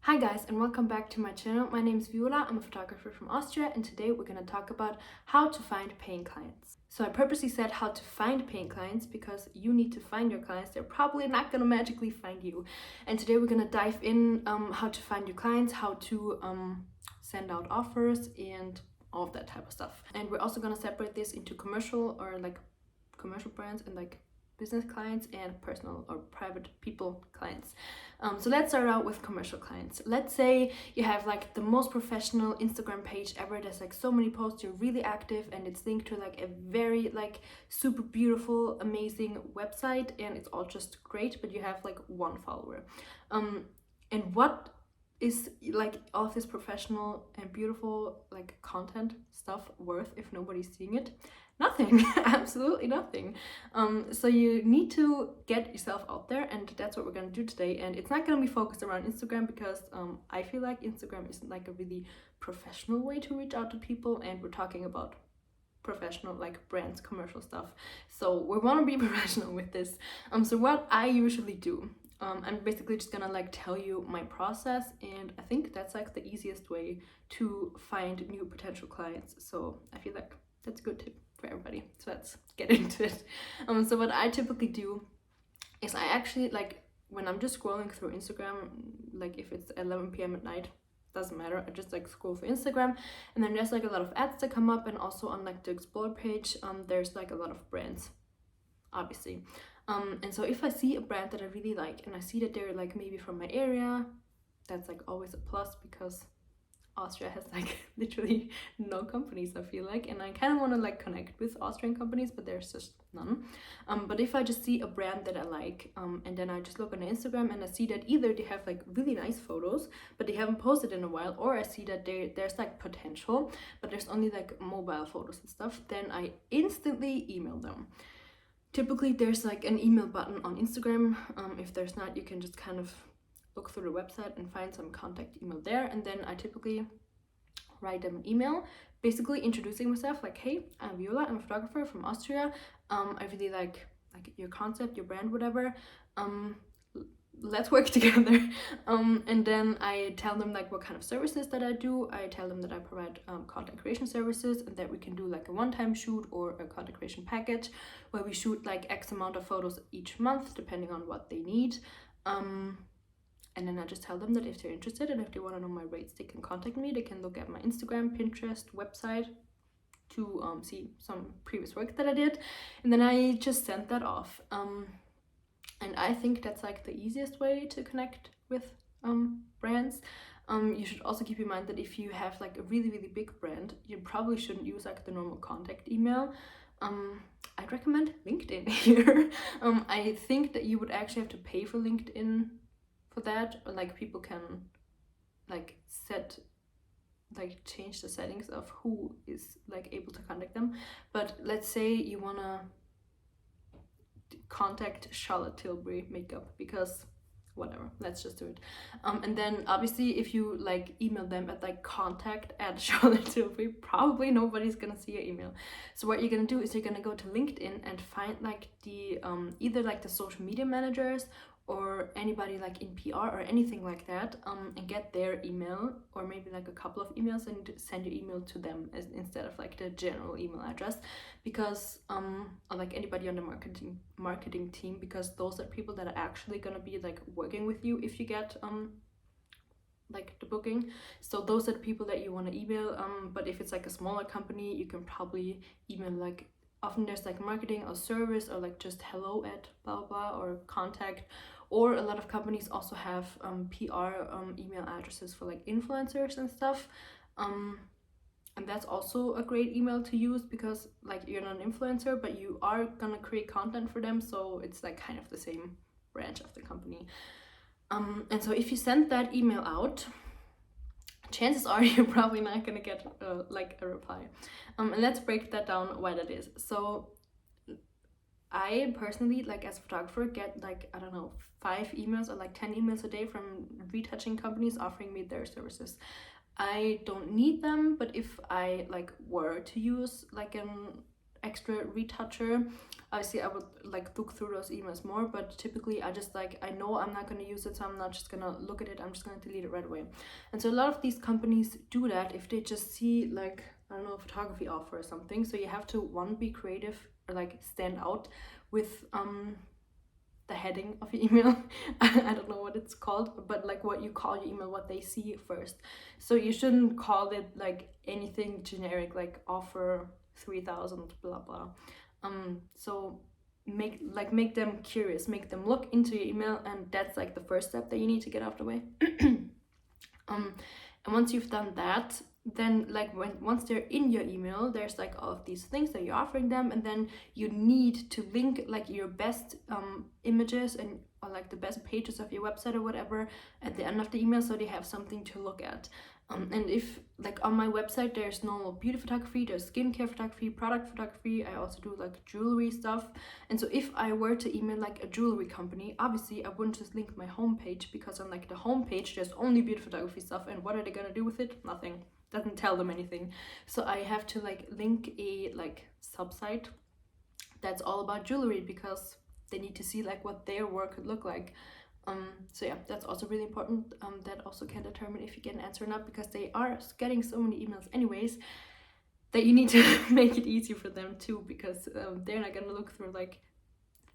Hi guys, and welcome back to my channel. My name is Viola, I'm a photographer from Austria, and today we're going to talk about how to find paying clients. So I purposely said how to find paying clients because you need to find your clients. They're probably not going to magically find you. And today we're going to dive in how to find your clients, how to send out offers, and all of that type of stuff. And we're also going to separate this into commercial brands and business clients and personal or private people clients. So let's start out with commercial clients. Let's say you have the most professional Instagram page ever. There's so many posts, you're really active, and it's linked to a very super beautiful, amazing website, and it's all just great, but you have one follower. And what is all of this professional and beautiful content stuff worth if nobody's seeing it? Nothing. Absolutely nothing. So you need to get yourself out there, and that's what we're going to do today. And it's not going to be focused around Instagram because I feel like Instagram isn't a really professional way to reach out to people, and we're talking about professional brands, commercial stuff, so we want to be professional with this. So what I usually do, I'm basically just gonna tell you my process, and I think that's the easiest way to find new potential clients. So I feel like that's a good tip for everybody. So let's get into it. So what I typically do is I actually when I'm just scrolling through Instagram, if it's 11 p.m. at night, doesn't matter, I just scroll through Instagram, and then there's a lot of ads that come up, and also on the explore page there's a lot of brands, obviously. And so if I see a brand that I really like, and I see that they're maybe from my area, that's always a plus, because Austria has literally no companies, I feel like, and I kind of want to connect with Austrian companies, but there's just none. But if I just see a brand that I like, and then I just look on Instagram and I see that either they have really nice photos but they haven't posted in a while, or I see that there's potential but there's only mobile photos and stuff, then I instantly email them. Typically there's an email button on Instagram. If there's not, you can just kind of look through the website and find some contact email there, and then I typically write them an email basically introducing myself, hey, I'm Viola, I'm a photographer from Austria, I really like your concept, your brand, whatever, let's work together. And then I tell them what kind of services that I do. I tell them that I provide content creation services, and that we can do a one-time shoot or a content creation package where we shoot X amount of photos each month depending on what they need. And then I just tell them that if they're interested and if they want to know my rates, they can contact me. They can look at my Instagram, Pinterest, website to see some previous work that I did. And then I just send that off. And I think that's the easiest way to connect with brands. You should also keep in mind that if you have a really, really big brand, you probably shouldn't use the normal contact email. I'd recommend LinkedIn here. I think that you would actually have to pay for LinkedIn for that, or people can set change the settings of who is able to contact them. But let's say you want to contact Charlotte Tilbury makeup, because whatever, let's just do it. And then obviously if you email them at contact@Charlotte Tilbury, probably nobody's gonna see your email. So what you're gonna do is you're gonna go to LinkedIn and find the either the social media managers or anybody in PR or anything like that, and get their email, or maybe a couple of emails, and send your email to them instead of the general email address, because or anybody on the marketing team, because those are people that are actually gonna be working with you if you get the booking. So those are the people that you want to email. But if it's a smaller company, you can probably email often there's marketing or service, or just hello at blah blah blah, or contact. Or a lot of companies also have PR email addresses for influencers and stuff, and that's also a great email to use, because you're not an influencer but you are gonna create content for them, so it's kind of the same branch of the company. And so if you send that email out, chances are you're probably not gonna get a reply. And let's break that down why that is. So I personally, as a photographer, get I don't know, 5 emails or 10 emails a day from retouching companies offering me their services. I don't need them, but if I were to use extra retoucher, obviously I would like look through those emails more, but typically I just like, I know I'm not going to use it, so I'm not just going to look at it, I'm just going to delete it right away. And so a lot of these companies do that if they just see like, I don't know, a photography offer or something. So you have to, one, be creative or like stand out with the heading of your email. I don't know what it's called, but like what you call your email, what they see first. So you shouldn't call it like anything generic, like offer 3,000 blah blah. So make them curious, make them look into your email, and that's like the first step that you need to get out of the way. And once you've done that, then like once they're in your email, there's like all of these things that you're offering them, and then you need to link like your best images and or like the best pages of your website or whatever at the end of the email, so they have something to look at. And if like on my website there's no beauty photography, there's skincare photography, product photography, I also do like jewelry stuff. And so if I were to email like a jewelry company, obviously I wouldn't just link my homepage, because on like the homepage there's only beauty photography stuff, and what are they gonna do with it? Nothing. Doesn't tell them anything. So I have to like link a like subsite that's all about jewelry, because they need to see like what their work could look like. So yeah, that's also really important. That also can determine if you get an answer or not, because they are getting so many emails anyways that you need to make it easy for them too, because they're not gonna look through like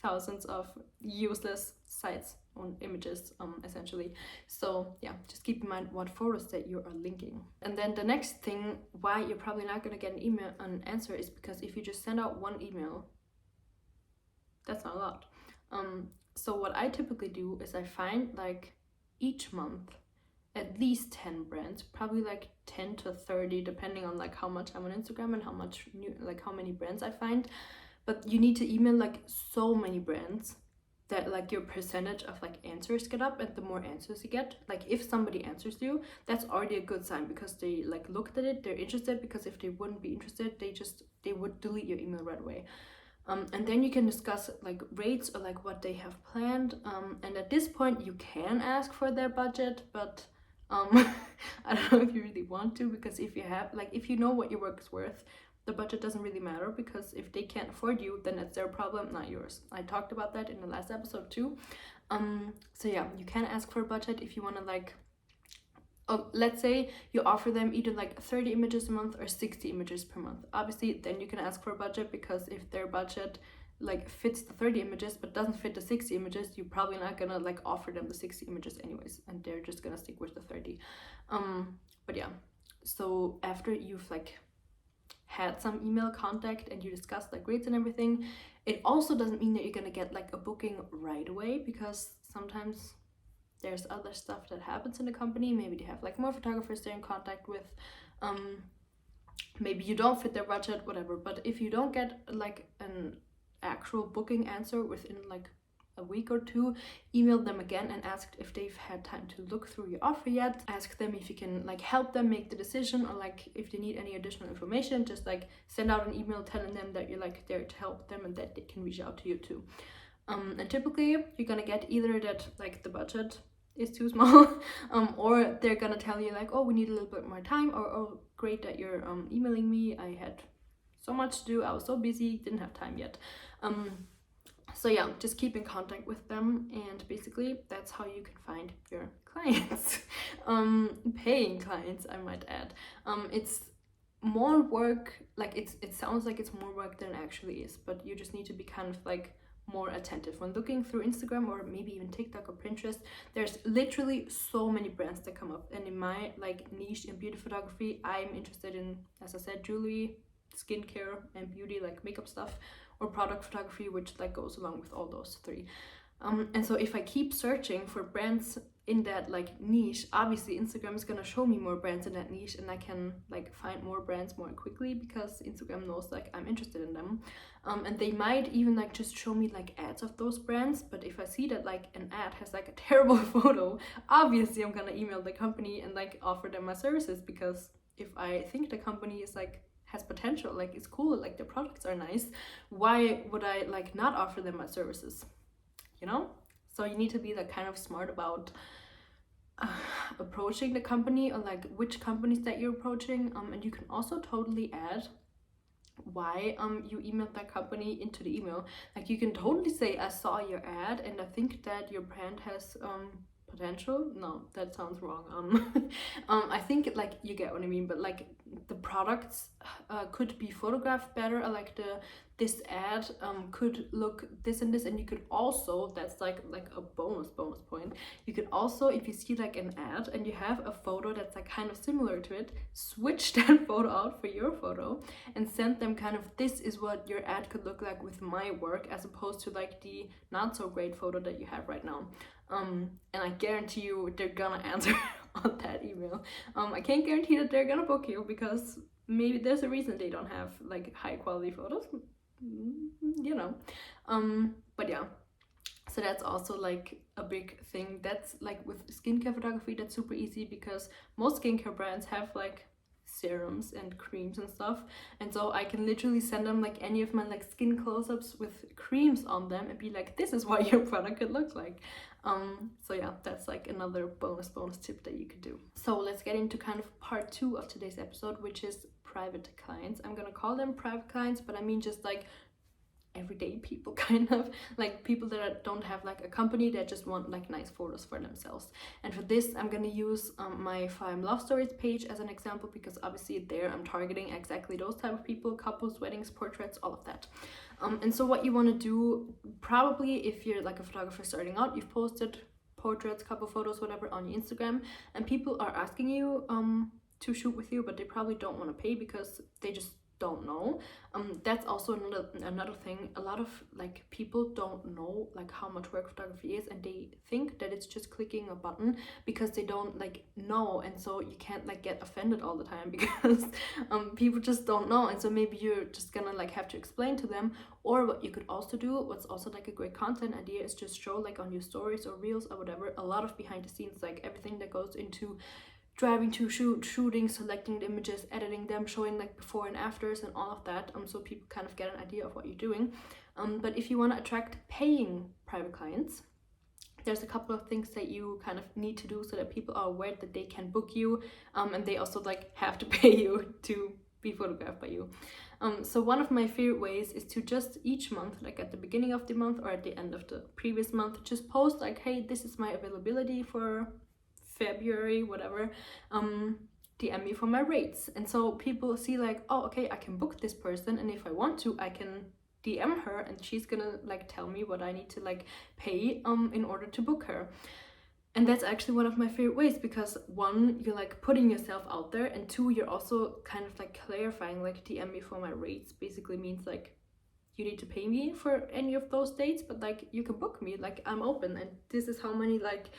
thousands of useless sites on images, essentially. So yeah, just keep in mind what photos that you are linking. And then the next thing why you're probably not gonna get an answer is because if you just send out one email, that's not a lot. So what I typically do is I find like each month at least 10 brands, probably like 10 to 30 depending on like how much I'm on Instagram and how much new, like how many brands I find. But you need to email like so many brands that like your percentage of like answers get up, and the more answers you get, like if somebody answers you, that's already a good sign, because they like looked at it, they're interested, because if they wouldn't be interested, they would delete your email right away. And then you can discuss like rates or like what they have planned. And at this point you can ask for their budget, but I don't know if you really want to, because if you have like, if you know what your work is worth, the budget doesn't really matter, because if they can't afford you, then it's their problem, not yours. I talked about that in the last episode too. So yeah, you can ask for a budget if you want to like, let's say you offer them either like 30 images a month or 60 images per month. Obviously then you can ask for a budget, because if their budget like fits the 30 images but doesn't fit the 60 images, you're probably not gonna like offer them the 60 images anyways, and they're just gonna stick with the 30. But yeah, so after you've like had some email contact and you discussed like rates and everything, it also doesn't mean that you're gonna get like a booking right away, because sometimes there's other stuff that happens in the company. Maybe they have like more photographers they're in contact with, maybe you don't fit their budget, whatever. But if you don't get like an actual booking answer within like a week or two, email them again and ask if they've had time to look through your offer yet. Ask them if you can like help them make the decision, or like if they need any additional information, just like send out an email telling them that you're like there to help them and that they can reach out to you too. And typically you're gonna get either that like the budget is too small, or they're gonna tell you like, oh, we need a little bit more time, or oh, great that you're emailing me, I had so much to do, I was so busy, didn't have time yet. So yeah, just keep in contact with them, and basically that's how you can find your clients. Paying clients, I might add. It's more work, like it sounds like it's more work than it actually is, but you just need to be kind of like more attentive when looking through Instagram or maybe even TikTok or Pinterest. There's literally so many brands that come up, and in my like niche in beauty photography, I'm interested in, as I said, jewelry, skincare, and beauty, like makeup stuff, or product photography, which like goes along with all those three. And so if I keep searching for brands in that like niche, obviously Instagram is gonna show me more brands in that niche, and I can like find more brands more quickly, because Instagram knows like I'm interested in them. And they might even like just show me like ads of those brands, but if I see that like an ad has like a terrible photo, obviously I'm gonna email the company and like offer them my services, because if I think the company is like has potential, like it's cool, like their products are nice, why would I like not offer them my services, you know? So you need to be like kind of smart about approaching the company, or like which companies that you're approaching. And you can also totally add why you emailed that company into the email. Like, you can totally say, I saw your ad and I think that your brand has potential. No, that sounds wrong. I think, like, you get what I mean, but like the products could be photographed better, or like this ad could look this and this. And you could also, that's like a bonus point, you could also, if you see like an ad and you have a photo that's like kind of similar to it, switch that photo out for your photo and send them kind of, this is what your ad could look like with my work, as opposed to like the not so great photo that you have right now. And I guarantee you they're gonna answer on that email. I can't guarantee that they're gonna book you, because maybe there's a reason they don't have like high quality photos, you know. But yeah, so that's also like a big thing. That's like with skincare photography, that's super easy, because most skincare brands have like serums and creams and stuff, and so I can literally send them like any of my like skin close-ups with creams on them and be like, this is what your product could look like. So yeah, that's like another bonus tip that you could do. So let's get into kind of part 2 of today's episode, which is private clients. I'm gonna call them private clients, but I mean just like everyday people, kind of like people that don't have like a company, that just want like nice photos for themselves. And for this, I'm gonna use my FIAM Love Stories page as an example, because obviously there I'm targeting exactly those type of people: couples, weddings, portraits, all of that. And so what you want to do, probably if you're like a photographer starting out, you've posted portraits, couple photos, whatever, on your Instagram, and people are asking you to shoot with you, but they probably don't want to pay because they just don't know. That's also another thing. A lot of like people don't know like how much work photography is, and they think that it's just clicking a button, because they don't like know. And so you can't like get offended all the time, because people just don't know. And so maybe you're just gonna like have to explain to them. Or what you could also do, what's also like a great content idea, is just show like on your stories or reels or whatever, a lot of behind the scenes, like everything that goes into driving to shooting, selecting the images, editing them, showing like before and afters and all of that, so people kind of get an idea of what you're doing. But if you want to attract paying private clients, there's a couple of things that you kind of need to do so that people are aware that they can book you, and they also like have to pay you to be photographed by you. So one of my favorite ways is to just each month, like at the beginning of the month or at the end of the previous month, just post like, hey, this is my availability for February, whatever. DM me for my rates. And so people see like, oh, okay, I can book this person, and if I want to, I can DM her and she's gonna like tell me what I need to like pay in order to book her. And that's actually one of my favorite ways, because one, you're like putting yourself out there, and two, you're also kind of like clarifying, like DM me for my rates basically means like you need to pay me for any of those dates, but like you can book me, like I'm open, and this is how many like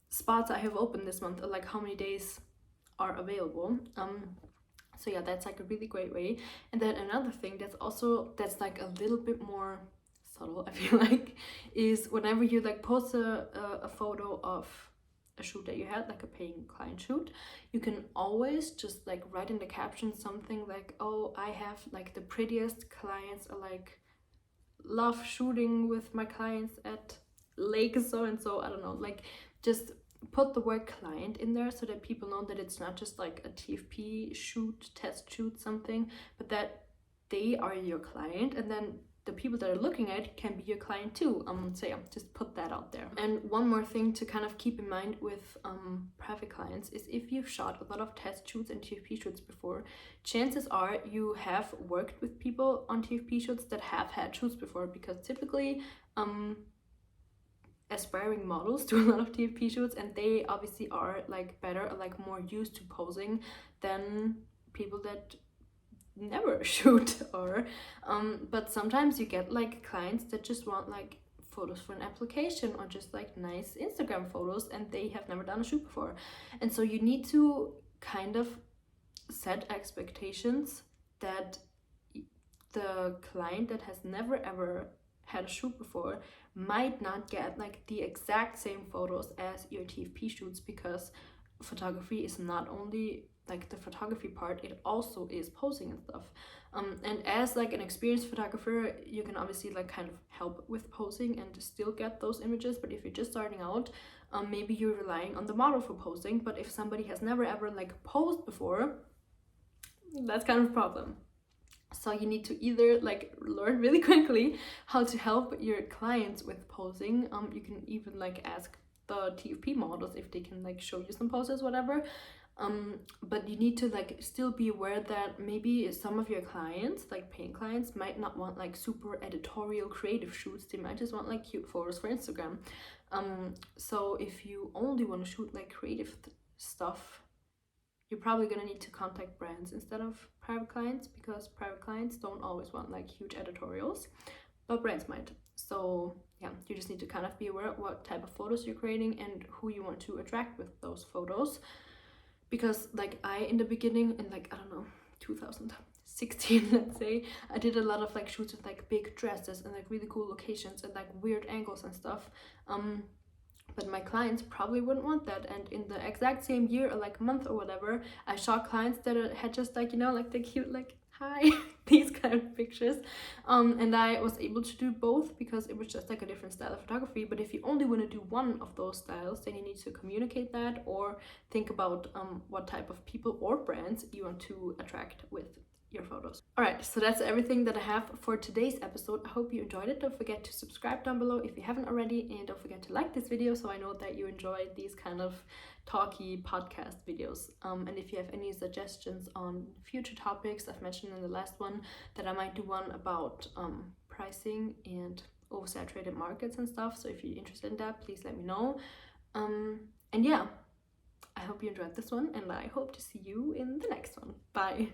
spots I have open this month, or like how many days are available. So yeah, that's like a really great way. And then another thing that's like a little bit more subtle, I feel like, is whenever you like post a photo of a shoot that you had, like a paying client shoot, you can always just like write in the caption something like, oh, I have like the prettiest clients, or like love shooting with my clients at lake so and so, I don't know, like just put the word client in there so that people know that it's not just like a TFP shoot, test shoot, something, but that they are your client, and then the people that are looking at it can be your client too. So yeah, just put that out there. And one more thing to kind of keep in mind with private clients is, if you've shot a lot of test shoots and TFP shoots before, chances are you have worked with people on TFP shoots that have had shoots before, because typically aspiring models do a lot of TFP shoots, and they obviously are like better or like more used to posing than people that never shoot. Or but sometimes you get like clients that just want like photos for an application, or just like nice Instagram photos, and they have never done a shoot before. And so you need to kind of set expectations that the client that has never ever had a shoot before might not get like the exact same photos as your TFP shoots, because photography is not only like the photography part, it also is posing and stuff. And as like an experienced photographer, you can obviously like kind of help with posing and still get those images. But if you're just starting out, maybe you're relying on the model for posing. But if somebody has never ever like posed before, that's kind of a problem. So you need to either like learn really quickly how to help your clients with posing. You can even like ask the TFP models if they can like show you some poses, whatever. But you need to like still be aware that maybe some of your clients, like paying clients, might not want like super editorial creative shoots. They might just want like cute photos for Instagram. So if you only want to shoot like creative stuff, you're probably gonna need to contact brands instead of private clients, because private clients don't always want like huge editorials, but brands might. So yeah, you just need to kind of be aware of what type of photos you're creating and who you want to attract with those photos. Because like I, in the beginning, in like, I don't know, 2016, let's say, I did a lot of like shoots with like big dresses and like really cool locations and like weird angles and stuff. But my clients probably wouldn't want that. And in the exact same year, or like month or whatever, I shot clients that had just like, you know, like the cute like hi these kind of pictures, and I was able to do both because it was just like a different style of photography. But if you only want to do one of those styles, then you need to communicate that, or think about what type of people or brands you want to attract with your photos. Alright, so that's everything that I have for today's episode. I hope you enjoyed it. Don't forget to subscribe down below if you haven't already, and don't forget to like this video so I know that you enjoyed these kind of talky podcast videos. And if you have any suggestions on future topics, I've mentioned in the last one that I might do one about pricing and oversaturated markets and stuff. So if you're interested in that, please let me know. And yeah, I hope you enjoyed this one, and I hope to see you in the next one. Bye!